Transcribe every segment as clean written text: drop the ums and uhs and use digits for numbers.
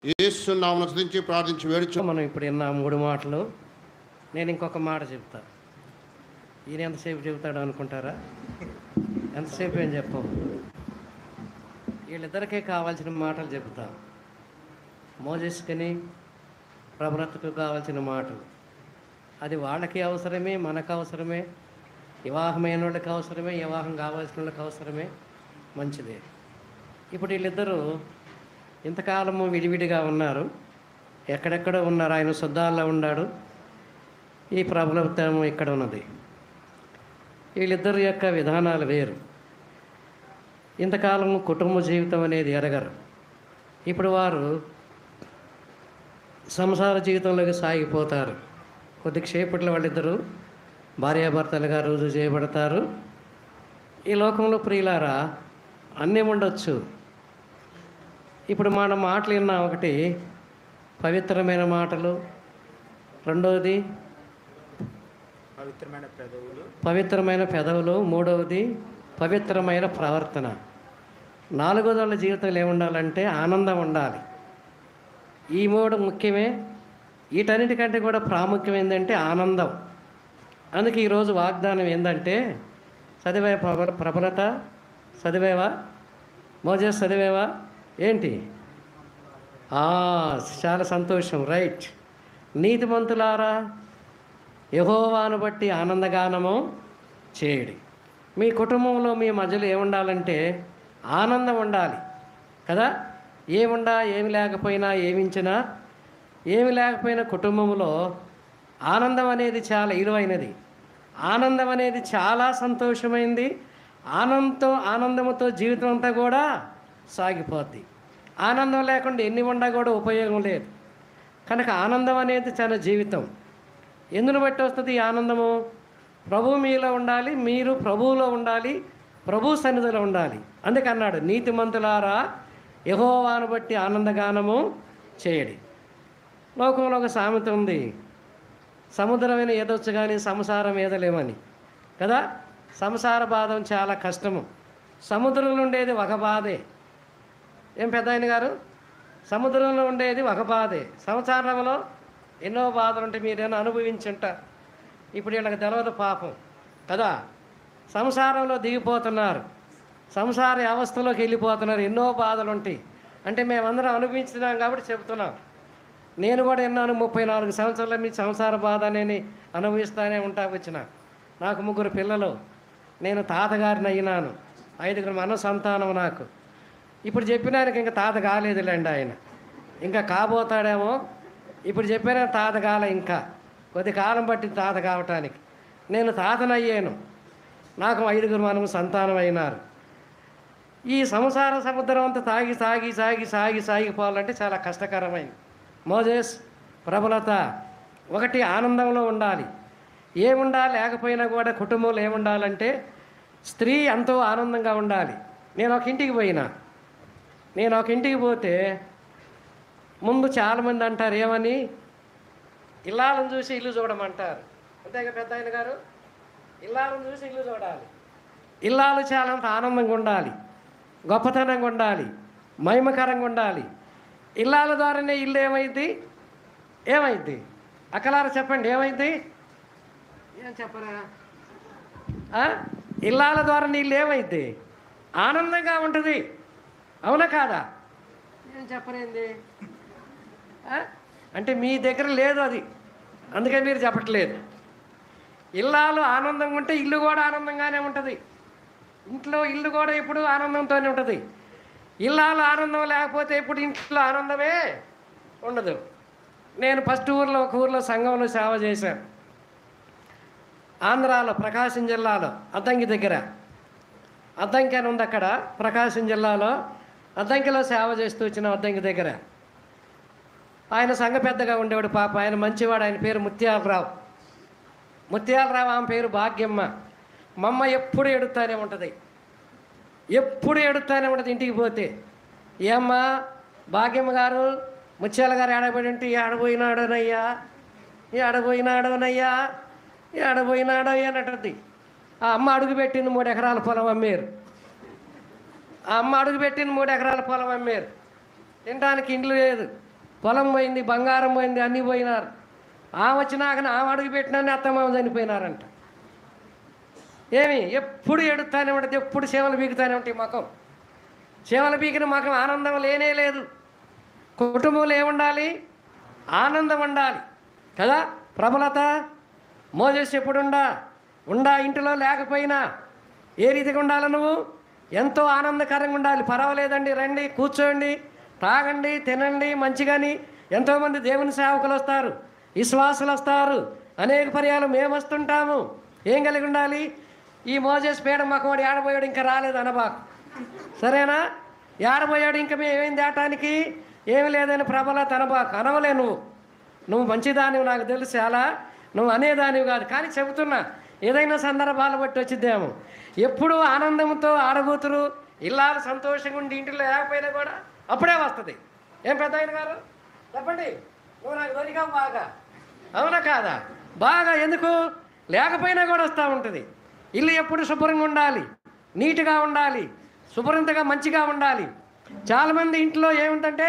యేసు నామమున స్తుతించి ప్రార్థించి వేడుచు. మనం ఇప్పుడు విన్న 3 మాటలు నేను ఇంకొక మాట చెప్తా. ఈయన ఎంతసేపు చెబుతాడు అనుకుంటారా? ఎంతసేపు ఏం చెప్పవు. వీళ్ళిద్దరికీ కావాల్సిన మాటలు చెబుతా. మోజెస్కి ప్రభుత్వకు కావాల్సిన మాటలు, అది వాళ్ళకి అవసరమే, మనకు అవసరమే, వివాహమైన వాళ్ళకి అవసరమే, వివాహం కావాల్సిన వాళ్ళకి అవసరమే, మంచిదే. ఇప్పుడు వీళ్ళిద్దరూ ఇంతకాలము విడివిడిగా ఉన్నారు, ఎక్కడెక్కడో ఉన్నారు. ఆయన శుద్ధాల్లో ఉన్నాడు, ఈ ప్రభుత్వం ఇక్కడ ఉన్నది. వీళ్ళిద్దరి యొక్క విధానాలు వేరు. ఇంతకాలము కుటుంబ జీవితం అనేది ఎరగరు. ఇప్పుడు వారు సంసార జీవితంలోకి సాగిపోతారు. కొద్దిసేపట్లో వాళ్ళిద్దరూ భార్యాభర్తలుగా రుజువు చేయబడతారు. ఈ లోకంలో ప్రియులారా అన్నీ ఉండొచ్చు. ఇప్పుడు మనం మాటలు విన్నా, ఒకటి పవిత్రమైన మాటలు, రెండవది పవిత్రమైన పెదవులు, మూడవది పవిత్రమైన ప్రవర్తన, నాలుగోది వాళ్ళ జీవితంలో ఏముండాలంటే ఆనందం ఉండాలి. ఈ 3 ముఖ్యమే. వీటన్నిటికంటే కూడా ప్రాముఖ్యం ఏంటంటే ఆనందం. అందుకే ఈరోజు వాగ్దానం ఏంటంటే, చదివే ప్రబలత చదివేవా? మోజెస్ చదివేవా? ఏంటి? చాలా సంతోషం, రైట్. నీతిమంతులారా యెహోవాను బట్టి ఆనందగానము చేయడి. మీ కుటుంబంలో మీ మధ్యలో ఏముండాలంటే ఆనందం ఉండాలి కదా. ఏమి లేకపోయినా, ఏమి లేకపోయినా కుటుంబంలో ఆనందం అనేది చాలా విలువైనది. ఆనందం అనేది చాలా సంతోషమైంది. ఆనందముతో జీవితం అంతా కూడా సాగిపోద్ది. ఆనందం లేకుండా ఎన్ని ఉన్నా కూడా ఉపయోగం లేదు. కనుక ఆనందం అనేది చాలా జీవితం. ఎందును బట్టి వస్తుంది ఈ ఆనందము? ప్రభువు మీలో ఉండాలి, మీరు ప్రభువులో ఉండాలి, ప్రభు సన్నిధిలో ఉండాలి. అందుకన్నాడు, నీతిమంతులారా యెహోవాను బట్టి ఆనందగానము చేయడి. లోకంలో ఒక సామెత ఉంది, సముద్రమైన ఏదొచ్చు కానీ సంసారం ఏదలేమని కదా. సంసార బాధం చాలా కష్టము. సముద్రంలో ఉండేది ఒక బాధే. ఏం పెద్ద ఆయన గారు? సముద్రంలో ఉండేది ఒక బాధే. సంసారంలో ఎన్నో బాధలు ఉంటే మీరేమో అనుభవించుంటారు. ఇప్పుడు వీళ్ళకి తెలవదు పాపం కదా. సంసారంలో దిగిపోతున్నారు, సంసార అవస్థలోకి వెళ్ళిపోతున్నారు. ఎన్నో బాధలు ఉంటాయి. అంటే మేమందరం అనుభవించున్నాం కాబట్టి చెబుతున్నాం. నేను కూడా ఎన్నాను 34 సంవత్సరాల మీ సంసార బాధ నేను అనుభవిస్తానే వచ్చిన. నాకు 3 పిల్లలు, నేను తాతగారిని అయినాను, 5 మన సంతానం నాకు. ఇప్పుడు చెప్పినానికి ఇంకా తాత కాలేదులేండి, ఆయన ఇంకా కాబోతాడేమో. ఇప్పుడు చెప్పినా తాత కాల, ఇంకా కొద్ది కాలం బట్టి తాత కావటానికి. నేను తాతనయ్యాను, నాకు 5 మనము సంతానం అయినారు. ఈ సంసార సముద్రం అంతా సాగిపోవాలంటే చాలా కష్టకరమైంది. మోజెస్ ప్రబలత ఒకటి, ఆనందంలో ఉండాలి. ఏముండాలి లేకపోయినా కూడా కుటుంబంలో ఏముండాలంటే స్త్రీ ఎంతో ఆనందంగా ఉండాలి. నేను ఒక ఇంటికి పోతే ముందు చాలామంది అంటారు ఏమని, ఇల్లాలను చూసి ఇల్లు చూడమంటారు. అంతేగా పెద్ద ఆయన గారు? ఇల్లాలను చూసి ఇల్లు చూడాలి. ఇల్లాలు చాలా ఆనందంగా ఉండాలి, గొప్పతనంగా ఉండాలి, మహిమకరంగా ఉండాలి. ఇల్లాల ద్వారానే ఇల్లు ఏమైంది? అక్కలారా చెప్పండి, ఏమైంది? ఏం చెప్పరా? ఇల్లాల ద్వారా ఇల్లు ఏమైంది? ఆనందంగా ఉంటుంది. అవునా కాదా? ఏం చెప్పరేంది? అంటే మీ దగ్గర లేదు అది, అందుకే మీరు చెప్పట్లేదు. ఇల్లాలు ఆనందంగా ఉంటే ఇల్లు కూడా ఆనందంగానే ఉంటుంది. ఇంట్లో ఇల్లు కూడా ఎప్పుడు ఆనందంతోనే ఉంటుంది. ఇల్లాలు ఆనందం లేకపోతే ఇప్పుడు ఇంట్లో ఆనందమే ఉండదు. నేను ఫస్ట్ ఒక ఊర్లో సంఘంలో సేవ చేశాను. ఆంధ్రాలో, ప్రకాశం జిల్లాలో అద్దంకి దగ్గర, అద్దంకి అని ఉంది అక్కడ, ప్రకాశం జిల్లాలో అద్దంకిలో సేవ చేస్తూ వచ్చిన అద్దంకి దగ్గర. ఆయన సంఘ పెద్దగా ఉండేవాడు. పాప ఆయన మంచివాడు. ఆయన పేరు ముత్యాలరావు. ఆమె పేరు భాగ్యమ్మ. మా అమ్మ ఎప్పుడు ఎడుతానే ఉంటుంది, ఇంటికి పోతే. ఏమ్మా భాగ్యమ్మ గారు, ముత్యాల గారు ఏడబడి ఉంటే ఏడబోయినాడోనయ్యా అన్నట్టుంది. ఆ అమ్మ అడుగుపెట్టింది 3 ఎకరాల పొలం అమ్మేరు. తినడానికి ఇండ్లు లేదు, పొలం పోయింది, బంగారం పోయింది, అన్నీ పోయినారు. ఆమె వచ్చినాకనే ఆమె అడుగు పెట్టినా అత్తమామ చనిపోయినారంట. ఏమి ఎప్పుడు ఎడుతానే ఉంటుంది, ఎప్పుడు సేవలు బీగుతానే ఉంటాయి. మకం సేవలు బీగిన మకం ఆనందం లేనే లేదు. కుటుంబంలో ఏముండాలి? ఆనందం ఉండాలి కదా. ప్రబలత మోజేస్ ఎప్పుడుండా ఇంటిలో లేకపోయినా ఏ రీతిగా ఉండాలి? నువ్వు ఎంతో ఆనందకరంగా ఉండాలి. పర్వాలేదండి, రండి, కూర్చోండి, తాగండి, తినండి మంచిగాని. ఎంతోమంది దేవుని సేవకులు వస్తారు, విశ్వాసులు వస్తారు, అనేక పర్యాలు మేము వస్తుంటాము. ఏం కలిగి ఉండాలి? ఈ మోజేస్ పేడ మకవాడు ఏడబోయాడు, ఇంకా రాలేదు అనబాకు, సరేనా? ఏడబోయాడు, ఇంకా మేము ఏం దాటానికి ఏమి లేదని ప్రబలత అనబాకు, అనవలే. నువ్వు మంచిదానివి, నాకు తెలుసు, అలా నువ్వు అనేదానివి కాదు. కానీ చెబుతున్నా, ఏదైనా సందర్భాలు బట్టి వచ్చిద్దేమో. ఎప్పుడు ఆనందంతో ఆడబోతురు ఇల్లాలు సంతోషంగా ఉండి ఇంటిలో లేకపోయినా కూడా అప్పుడే వస్తుంది. ఏం పెద్ద ఆయన గారు చెప్పండి, నువ్వు నాకు దొరికావు బాగా, అవునా కాదా? బాగా ఎందుకు లేకపోయినా కూడా వస్తూ ఉంటుంది. ఇల్లు ఎప్పుడు శుభ్రంగా ఉండాలి, నీట్గా ఉండాలి, శుభ్రంతగా మంచిగా ఉండాలి. చాలామంది ఇంట్లో ఏముందంటే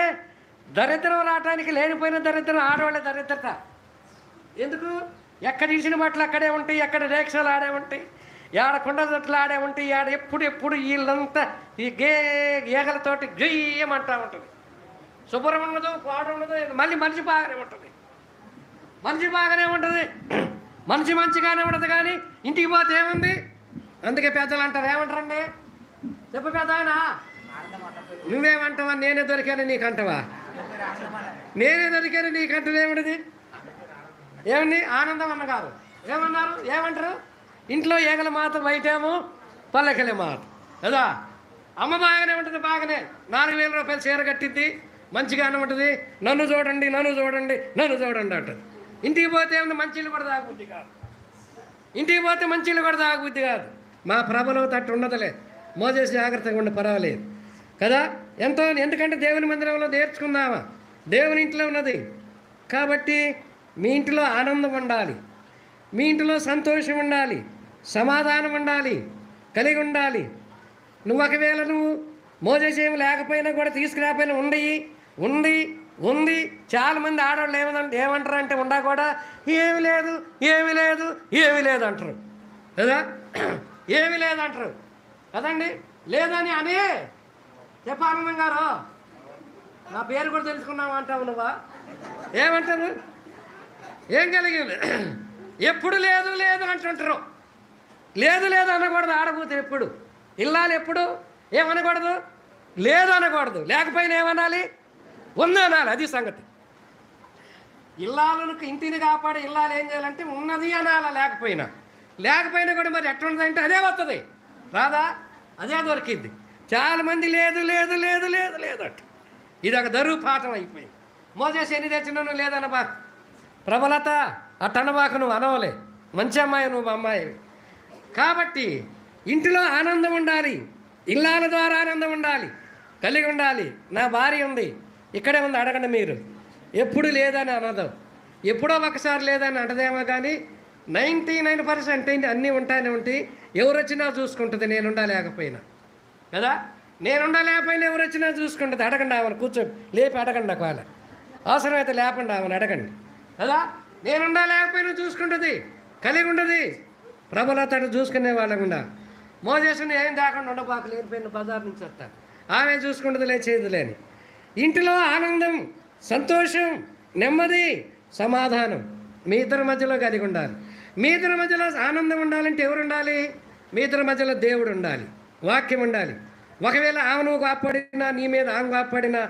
దరిద్రం రావటానికి లేనిపోయిన దరిద్రం ఆడవాళ్ళే దరిద్రత. ఎందుకు? ఎక్కడ ఇచ్చిన బట్టలు అక్కడే ఉంటాయి, ఎక్కడ రేక్షలు ఆడే ఉంటాయి, ఏడ కుండ జట్లు ఆడే ఉంటాయి, ఏడ ఎప్పుడు వీళ్ళంతా ఈ గేగలతోటి గయ్యమంటా ఉంటుంది. శుభ్రం ఉండదు, పాడు ఉండదు. మళ్ళీ మనిషి బాగానే ఉంటుంది, మనిషి మంచిగానే ఉండదు. కానీ ఇంటికి పోతే ఏముంది? అందుకే పెద్దలు అంటారు, ఏమంటారండి? చెప్పు పెద్ద ఆయన, నువ్వేమంటావా? నేనే దొరికాను నీకంటవా? నేనే దొరికాను నీకంటది ఏమిటిది? ఏమండి? ఆనందం అన్నగారు ఏమంటారు? ఇంట్లో ఏగల మాత, బయటేమో పల్లెకలే మాత కదా. అమ్మ బాగానే ఉంటుంది, బాగానే 4,000 రూపాయలు చీర కట్టిద్ది, మంచిగానే ఉంటుంది. నన్ను చూడండి అంటుంది. ఇంటికి పోతే ఏమన్నా మంచిళ్ళు కూడా తాగబుద్ధి కాదు. మా ప్రభలో తట్టు ఉండదులే, మోజేసి జాగ్రత్తగా ఉండి పర్వాలేదు కదా. ఎందుకంటే దేవుని మందిరంలో నేర్చుకుందామా, దేవుని ఇంట్లో ఉన్నది కాబట్టి. మీ ఇంటిలో ఆనందం ఉండాలి, మీ ఇంటిలో సంతోషం ఉండాలి, సమాధానం ఉండాలి, కలిగి ఉండాలి. నువ్వు ఒకవేళ మోజేసి ఏమి లేకపోయినా కూడా తీసుకురాపోయినా ఉంది. చాలామంది ఆడవాళ్ళు ఏమంటారు అంటే ఉండా కూడా ఏమి లేదు అంటారు కదా. ఏమి లేదంటారు కదండి. లేదని అనే చెప్పానందం గారు, నా పేరు కూడా తెలుసుకున్నావు అంటావు నువ్వా? ఏమంటారు? ఏం కలిగింది? ఎప్పుడు లేదు అంటుంటారు. లేదు అనకూడదు. ఆడబోతే ఎప్పుడు ఇల్లాలి, ఎప్పుడు ఏమనకూడదు, లేదు అనకూడదు. లేకపోయినా ఏమనాలి? ఉంది అనాలి. అది సంగతి. ఇల్లాలకు ఇంటిని కాపాడే ఇల్లాలు ఏం చేయాలంటే ఉన్నది అనాల. లేకపోయినా కూడా మరి ఎట్లుంటుందంటే అదే వస్తుంది, రాదా? అదే దొరికింది. చాలామంది లేదు అంట. ఇది ఒక దరువు పాఠం అయిపోయింది. మోజేసి ఎన్ని తెచ్చినా నువ్వు లేదనబాకు. ప్రబలత అట్టనబాకు, నువ్వు అనవలే. మంచి అమ్మాయి, నువ్వు అమ్మాయి. కాబట్టి ఇంటిలో ఆనందం ఉండాలి, ఇల్లాల ద్వారా ఆనందం ఉండాలి, కలిగి ఉండాలి. నా భార్య ఉంది, ఇక్కడే ఉంది, అడగండి మీరు. ఎప్పుడు లేదని అనదు, ఎప్పుడో ఒకసారి లేదని అంటదేమో. కానీ 99% అన్నీ ఉంటానే ఉంటాయి. ఎవరు వచ్చినా చూసుకుంటుంది, నేనుండా లేకపోయినా కదా. నేనుండా లేకపోయినా ఎవరు వచ్చినా చూసుకుంటుంది. అడగండి ఆమెను, కూర్చో లేపి అడగండి. ఒకవేళ అవసరమైతే లేపండి ఆమెను, అడగండి కదా. నేనుండా లేకపోయినా చూసుకుంటుంది, కలిగి ఉండదు. ప్రబలతను చూసుకునే వాళ్ళకుండా మోజేసుని ఏం దాకుండా ఉండబాకు. లేనిపోయిన బజార్ నుంచి వస్తారు, ఆమె చూసుకుంటుంది, చేయదులేని. ఇంటిలో ఆనందం, సంతోషం, నెమ్మది, సమాధానం మీ ఇద్దరి మధ్యలో కలిగి ఉండాలి. మీ ఇద్దరి మధ్యలో ఆనందం ఉండాలంటే ఎవరు ఉండాలి? మీ ఇద్దరి మధ్యలో దేవుడు ఉండాలి, వాక్యం ఉండాలి. ఒకవేళ ఆమె నువ్వు గొప్పడినా, నీ మీద ఆమె గొప్పడినా,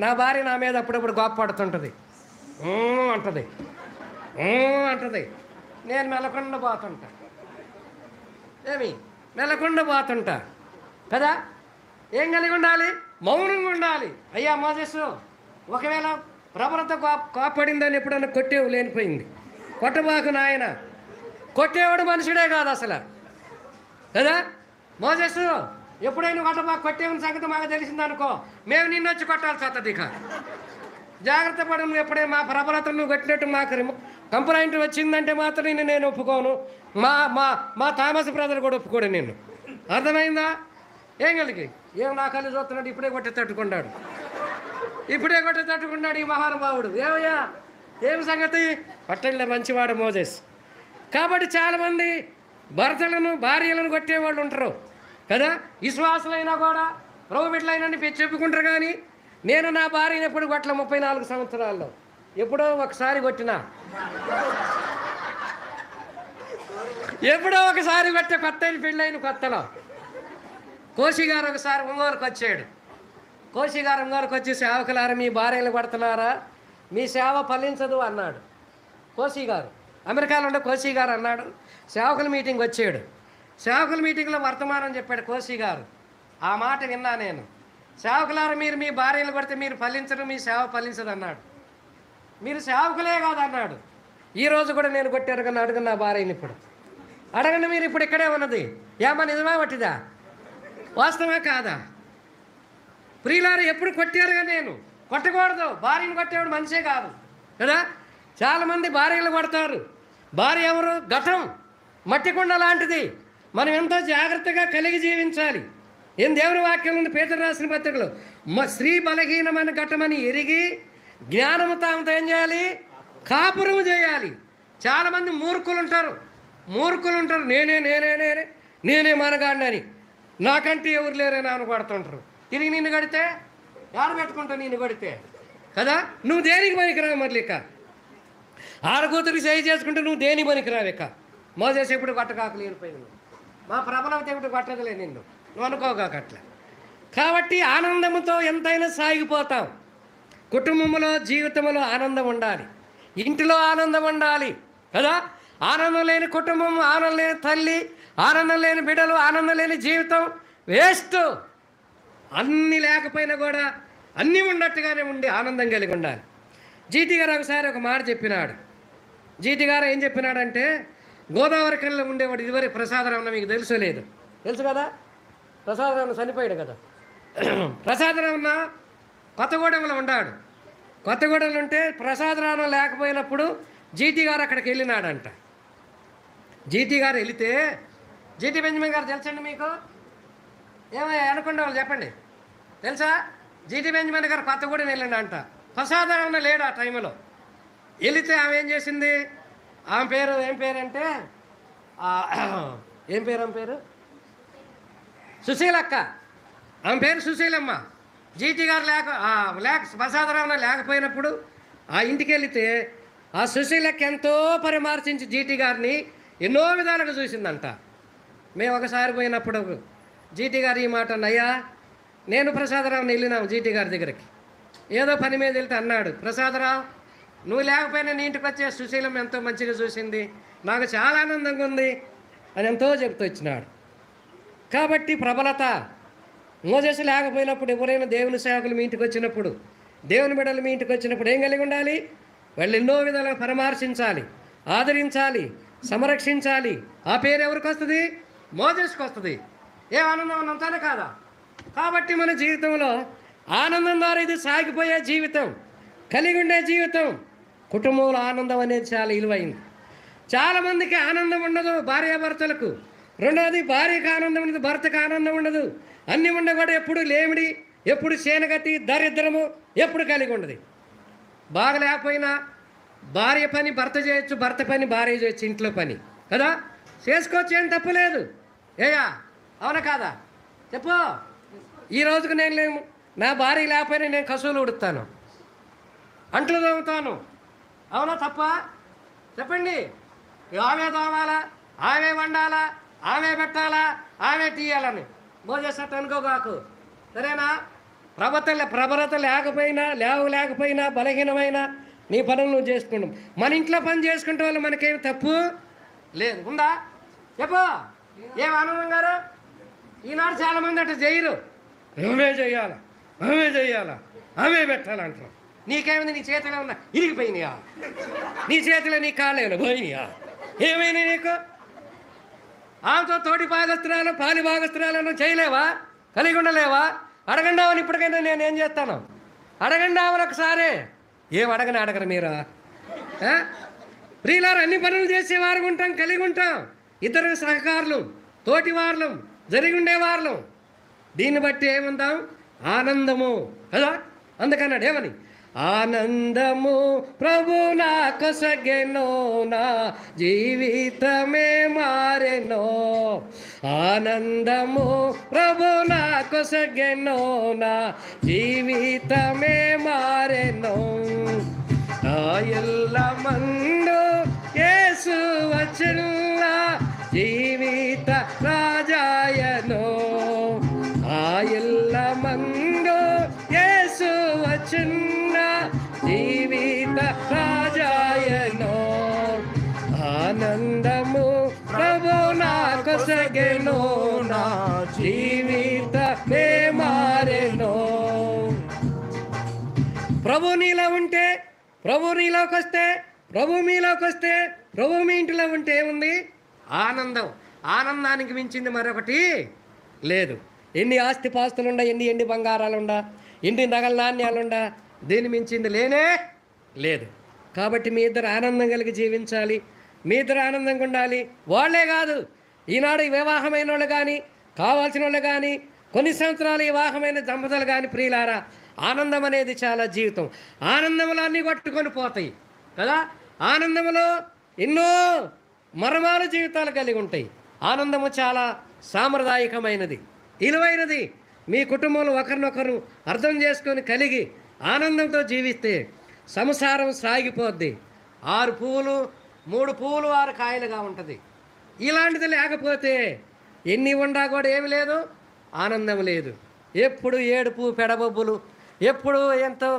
నా భార్య నా మీద అప్పుడప్పుడు గొప్పడుతుంటుంది, అంటది. నేను మెలకుండా పోతుంటా కదా. ఏం కలిగి ఉండాలి? మౌనంగా ఉండాలి. అయ్యా మోజేసు, ఒకవేళ ప్రబలత కాపాడిందని ఎప్పుడన్నా కొట్టేవు, లేనిపోయింది. కొట్టబాకు నాయన. కొట్టేవాడు మనుషుడే కాదు అసలు కదా. మోజేసు, ఎప్పుడైనా కొట్టేవని సంగతి మాకు తెలిసిందనుకో, మేము నిన్ను వచ్చి కొట్టాల్సి వస్తుంది. ఇక జాగ్రత్త పడు. నువ్వు ఎప్పుడే మా ప్రబలత నువ్వు కొట్టినట్టు మాకు కంప్లైంట్ వచ్చిందంటే మాత్రం నేను ఒప్పుకోను. మా థామస్ బ్రదర్ కూడా ఒప్పుకోడు నిన్ను. అర్థమైందా? ఏం కలిగి నా కళ్ళు చూస్తున్నాడు, ఇప్పుడే కొట్టి తట్టుకున్నాడు. ఇప్పుడే కొట్ట తట్టుకున్నాడు ఈ మహానుభావుడు. ఏమయ్యా ఏం సంగతి? పట్టణంలో మంచివాడు మోజెస్. కాబట్టి చాలామంది భర్తలను భార్యలను కొట్టేవాళ్ళు ఉంటారు కదా. విశ్వాసులైనా కూడా ప్రభు బిడ్డలైనా చెప్పుకుంటారు. కానీ నేను నా భార్యను ఎప్పుడు కొట్ల 34 సంవత్సరాల్లో ఎప్పుడో ఒకసారి కొట్టినా, ఎప్పుడో ఒకసారి కొట్టే కొత్త పెళ్ళైన కొత్తలో. కోసి గారు ఒకసారి ఒంగోలుకి వచ్చాడు. కోసి గారు ఒంగోలుకి వచ్చి సేవకులారా మీ భార్యలు పడుతున్నారా, మీ సేవ ఫలించదు అన్నాడు. కోసి గారు అమెరికాలో ఉండే కోసి గారు అన్నాడు. సేవకుల మీటింగ్ వచ్చాడు. సేవకుల మీటింగ్లో వర్తమానం చెప్పాడు కోసి గారు. ఆ మాట విన్నా నేను. సేవకులారా మీరు మీ భార్యలు పడితే మీరు ఫలించరు, మీ సేవ ఫలించదు అన్నాడు. మీరు సేవకులే కాదు అన్నాడు. ఈరోజు కూడా నేను కొట్టారు కానీ అడగను నా భార్యని. ఇప్పుడు అడగండి, మీరు ఇప్పుడు ఇక్కడే ఉన్నది. ఏమా నిజమా వట్టిదా, వాస్తవమే కాదా? ప్రియులారు ఎప్పుడు కొట్టారుగా, నేను కొట్టకూడదు. భార్యను కొట్టేవాడు మనిషే కాదు కదా. చాలామంది భార్యలు కొడతారు. భార్య ఎవరు? ఘటం, మట్టి కుండ లాంటిది. మనం ఎంతో జాగ్రత్తగా కలిగి జీవించాలి. ఏం దేవుని వాక్యం ఉంది పేతురు రాసిన పత్రికలో, స్త్రీ బలహీనమైన ఘటమని ఎరిగి జ్ఞానముతో ఆమెతో ఏం చేయాలి? కాపురం చేయాలి. చాలామంది మూర్ఖులు ఉంటారు. నేనే నేనే నేనే నేనే మనగాడినని, నాకంటే ఎవరు లేరని ఆమె కొడుతుంటారు. తిరిగి నిన్ను కడితే ఎవరు పెట్టుకుంటావు? నిన్ను కొడితే కదా. నువ్వు దేనికి పనికిరావు. మరలిక ఆడకూతురికి సహి చేసుకుంటే నువ్వు దేనికి పనికిరావు. ఇక మోసేసి ఎప్పుడు కొట్టకాకులు ఏరిపోయింది. మా ప్రబలవత ఎప్పుడు కొట్టదులే నిన్ను, నువ్వు అనుకోగాక అట్లా. కాబట్టి ఆనందంతో ఎంతైనా సాగిపోతాం. కుటుంబంలో జీవితంలో ఆనందం ఉండాలి, ఇంటిలో ఆనందం ఉండాలి కదా. ఆనందం లేని కుటుంబం, ఆనందం లేని తల్లి, ఆనందం లేని బిడ్డలు, ఆనందం లేని జీవితం వేస్ట్. అన్నీ లేకపోయినా కూడా అన్నీ ఉన్నట్టుగానే ఉండి ఆనందం కలిగి ఉండాలి. జీటీ గారు ఒకసారి ఒక మాట చెప్పినాడు. జీటీ గారు ఏం చెప్పినాడంటే, గోదావరి కళ్ళలో ఉండేవాడు ఇదివరకు ప్రసాదరామన్న, మీకు తెలుసు లేదు? తెలుసు కదా, ప్రసాదరామన్న చనిపోయాడు కదా. ప్రసాదరామన్న కొత్తగూడెంలో ఉన్నాడు. కొత్తగూడెంలో ఉంటే ప్రసాదరామన్న లేకపోయినప్పుడు జీటీ గారు అక్కడికి వెళ్ళినాడంట. జీటీ గారు వెళితే, జీటీ బెంజమిన్ గారు తెలుసండి మీకు? ఏమయ్యా అనుకుంటే వాళ్ళు చెప్పండి, తెలుసా? జీటీ బెంజమిన్ గారు కొత్తగూడెం వెళ్ళిండంట. ప్రసాదరామన్న లేడు ఆ టైంలో. వెళితే ఆమె ఏం చేసింది? ఆమె పేరు ఏం పేరంటే ఏం పేరు? ఆమె పేరు సుశీలక్క. ఆమె పేరు సుశీలమ్మ. జీటీ గారు ప్రసాదరామన్న లేకపోయినప్పుడు ఆ ఇంటికి వెళితే ఆ సుశీలక్క ఎంతో పరిమార్శించి జీటీ గారిని ఎన్నో విధాలుగా చూసిందంట. మేము ఒకసారి పోయినప్పుడు జీటీ గారు ఈ మాట అన్నయ్యా, నేను ప్రసాదరావుని వెళ్ళినాము జీటీ గారి దగ్గరికి. ఏదో పని మీద వెళ్తే అన్నాడు, ప్రసాదరావు నువ్వు లేకపోయినా నీ ఇంటికి వచ్చే సుశీలం ఎంతో మంచిగా చూసింది, నాకు చాలా ఆనందంగా ఉంది అని ఎంతో చెప్తూ వచ్చినాడు. కాబట్టి ప్రబలత. మోసేసు లేకపోయినప్పుడు ఎవరైనా దేవుని సేవకులు మీ ఇంటికి వచ్చినప్పుడు, దేవుని బిడ్డలు మీ ఇంటికి వచ్చినప్పుడు ఏం కలిగి ఉండాలి? వాళ్ళు ఎన్నో విధాలుగా పరామర్శించాలి, ఆదరించాలి, సంరక్షించాలి. ఆ పేరు ఎవరికి వస్తుంది? మోసేసుకు వస్తుంది. ఏ ఆనందం అంతానే కాదా? కాబట్టి మన జీవితంలో ఆనందం ద్వారా ఇది సాగిపోయే జీవితం, కలిగి ఉండే జీవితం. కుటుంబంలో ఆనందం అనేది చాలా విలువైంది. చాలామందికి ఆనందం ఉండదు భార్యాభర్తలకు. రెండవది, భార్యకు ఆనందం ఉండదు, భర్తకు ఆనందం ఉండదు. అన్నీ ఉండ కూడా ఎప్పుడు లేమిడి, ఎప్పుడు చేనగతి, దరిద్రము ఎప్పుడు కలిగి ఉండదు. బాగా లేకపోయినా భార్య పని భర్త చేయొచ్చు, భర్త పని భార్య చేయొచ్చు, ఇంట్లో పని కదా, చేసుకోవచ్చు, ఏం తప్పులేదు. ఏయా అవునా కాదా? చెప్పు. ఈ రోజుకు నేను లేము, నా భార్య లేకపోయినా నేను కసువులు ఉడుతాను, అంట్లు తోముతాను. అవునా తప్ప? చెప్పండి. ఆమె తోమాలా, ఆమె వండాలా, ఆమె పెట్టాలా, ఆమె తీయాలని మోసేసట్టు అనుకోగాకు, సరేనా? ప్రబలత లేకపోయినా బలహీనమైన నీ పనులు నువ్వు చేసుకుంటాం. మన ఇంట్లో పని చేసుకుంటే వాళ్ళు మనకేమి తప్పు లేదు. ఉందా? చెప్పు. ఏం ఆనందం గారు? ఈనాడు చాలామంది అట్లా చేయరు. ఆమె చేయాలా, ఆమె పెట్టాలంటారు. నీకేమైంది? నీ చేతిలో ఉన్నా ఇరిగిపోయినాయా? నీ చేతిలో నీ కాళ్ళేమైనా పోయినాయా? ఏమైనా నీకు? ఆమెతో తోటి భాగస్త్రాలు పాలి భాగస్త్రాలను చేయలేవా? కలిగి ఉండలేవా? అడగండి ఆమెను. ఇప్పటికైనా నేను ఏం చేస్తాను? అడగండి ఆమెను ఒకసారి. ఏం అడగరు మీరా? ప్రియులారు, అన్ని పనులు చేసేవారు ఉంటాం, కలిగి ఉంటాం. ఇద్దరు సహకారులు, తోటివారులు, జరిగి ఉండేవారులు. దీన్ని బట్టి ఏముందాం? ఆనందము కదా. అందుకన్నాడు ఏమని? ఆనందము ప్రభు నాకొసగెనో, నా జీవితమే మారెనో. ఆనందము ప్రభు నాకొసగెనో, నా జీవితమే మారెనో. నా ఎల్ల మందు యేసు వచ్చిన జీవిత రాజాయనో. ఆ ఎల్ల మందు యేసు వచ్చిన జీవిత రాజాయనో. ఆనందము ప్రభు నాకొసగెనో, నా జీవితమే మారెనో. ప్రభు నీలో ఉంటే, ప్రభు నీలోకి వస్తే, ప్రభు మీలోకి వస్తే, ప్రభు మీ ఇంటిలో ఉంటే ఏముంది? ఆనందం. ఆనందానికి మించింది మరొకటి లేదు. ఎన్ని ఆస్తిపాస్తులుండా, ఎన్ని బంగారాలుండా, ఎన్ని నగల నాణ్యాలుండా, దీన్ని మించింది లేనే లేదు. కాబట్టి మీ ఇద్దరు ఆనందం కలిగి జీవించాలి, మీ ఇద్దరు ఆనందంగా ఉండాలి. వాళ్ళే కాదు, ఈనాడు వివాహమైన వాళ్ళు కానీ, కావాల్సిన వాళ్ళు కానీ, కొన్ని సంవత్సరాలు వివాహమైన దంపతులు కానీ, ప్రియులారా, ఆనందం అనేది చాలా జీవితం. ఆనందంలో అన్నీ కొట్టుకొని పోతాయి కదా. ఆనందంలో ఎన్నో మర్మాల జీవితాలు కలిగి ఉంటాయి. ఆనందము చాలా సాంప్రదాయకమైనది, విలువైనది. మీ కుటుంబంలో ఒకరినొకరు అర్థం చేసుకొని కలిగి ఆనందంతో జీవిస్తే సంసారం సాగిపోద్ది. 6 పువ్వులు 3 పువ్వులు 6 కాయలుగా ఉంటుంది. ఇలాంటిది లేకపోతే ఎన్ని ఉండా కూడా ఏమి లేదు, ఆనందం లేదు. ఎప్పుడు ఏడుపు పెడబొబ్బులు, ఎప్పుడు ఎంతో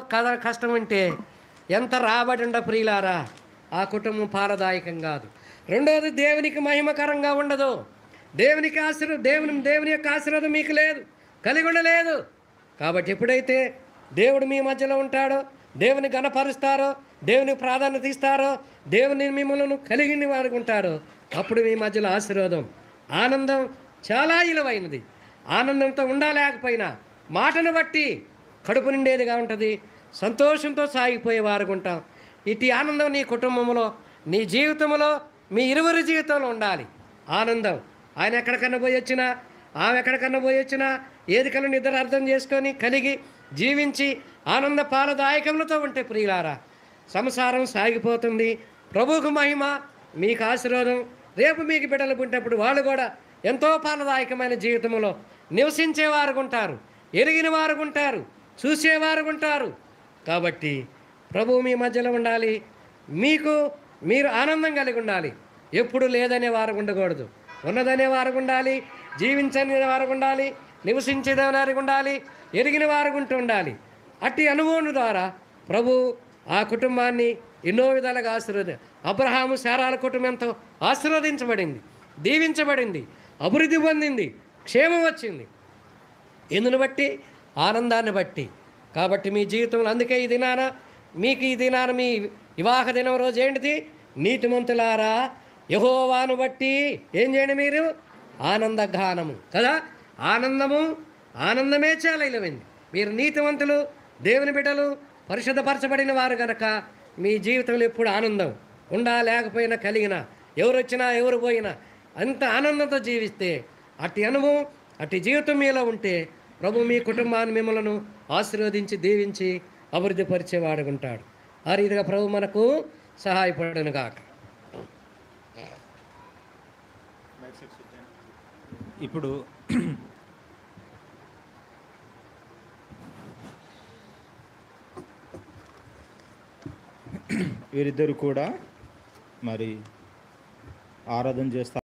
కష్టం ఉంటే ఎంత రాబడి ఉండ ప్రియులారా, ఆ కుటుంబం ఫలదాయకం కాదు. రెండవది, దేవునికి మహిమకరంగా ఉండదు. దేవునికి దేవుని యొక్క ఆశీర్వాదం మీకు లేదు, కలిగి ఉండలేదు. కాబట్టి ఎప్పుడైతే దేవుడు మీ మధ్యలో ఉంటాడో, దేవుని గణపరుస్తారో, దేవునికి ప్రాధాన్యత ఇస్తారో, దేవుని మిమ్మల్ని కలిగిన వారికి ఉంటారో, అప్పుడు మీ మధ్యలో ఆశీర్వాదం, ఆనందం చాలా విలువైనది. ఆనందంతో ఉండలేకపోయినా మాటను బట్టి కడుపు నిండేదిగా ఉంటుంది, సంతోషంతో సాగిపోయేవారు ఉంటాం. ఇటు ఆనందం నీ కుటుంబంలో, నీ జీవితంలో, మీ ఇరువురి జీవితంలో ఉండాలి. ఆనందం. ఆయన ఎక్కడికన్నా పోయి వచ్చినా, ఆమె ఎక్కడికన్నా పోయి వచ్చినా, ఏది కన్నా ఇద్దరు అర్థం చేసుకొని కలిగి జీవించి ఆనంద పాలదాయకములతో ఉంటే ప్రియులారా, సంసారం సాగిపోతుంది. ప్రభువుకు మహిమ, మీకు ఆశీర్వాదం. రేపు మీకు బిడ్డలు పుట్టినప్పుడు వాళ్ళు కూడా ఎంతో పాలదాయకమైన జీవితంలో నివసించేవారు ఉంటారు, ఎరిగిన వారు ఉంటారు, చూసేవారు ఉంటారు. కాబట్టి ప్రభువు మీ మధ్యలో ఉండాలి, మీరు ఆనందం కలిగి ఉండాలి. ఎప్పుడు లేదనే వారు ఉండకూడదు, ఉన్నదనే వారు ఉండాలి, జీవించని వారు ఉండాలి, నివసించే వారు ఉండాలి, ఎరిగిన వారు ఉండాలి. అట్టి అనుభవం ద్వారా ప్రభు ఆ కుటుంబాన్ని ఎన్నో విధాలుగా అబ్రహాము శారాల కుటుంబంతో ఆశీర్వదించబడింది, దీవించబడింది, అభివృద్ధి పొందింది, క్షేమం వచ్చింది. ఎందును బట్టి? ఆనందాన్ని బట్టి. కాబట్టి మీ జీవితంలో అందుకే ఈ దినాన మీ వివాహ దినం రోజు ఏంటిది? నీతిమంతులారా యెహోవాను బట్టి ఏం చేయండి మీరు? ఆనందగానము కదా. ఆనందమే చాలా విలువైంది. మీరు నీతివంతులు, దేవుని బిడ్డలు, పరిశుద్ధపరచబడిన వారు కనుక మీ జీవితంలో ఎప్పుడు ఆనందం లేకపోయినా కలిగిన, ఎవరు వచ్చినా ఎవరు పోయినా అంత ఆనందంతో జీవిస్తే, అట్టి అనుభవం అట్టి జీవితం మీలో ఉంటే ప్రభు మీ కుటుంబాన్ని మిమ్మల్ని ఆశీర్వదించి దీవించి అభివృద్ధి పరిచేవాడు ఉంటాడు. ఆ రీతిగా ప్రభు మనకు సహాయపడను గాక. ఇప్పుడు వీరిద్దరు కూడా మరి ఆరాధన చేస్తారు.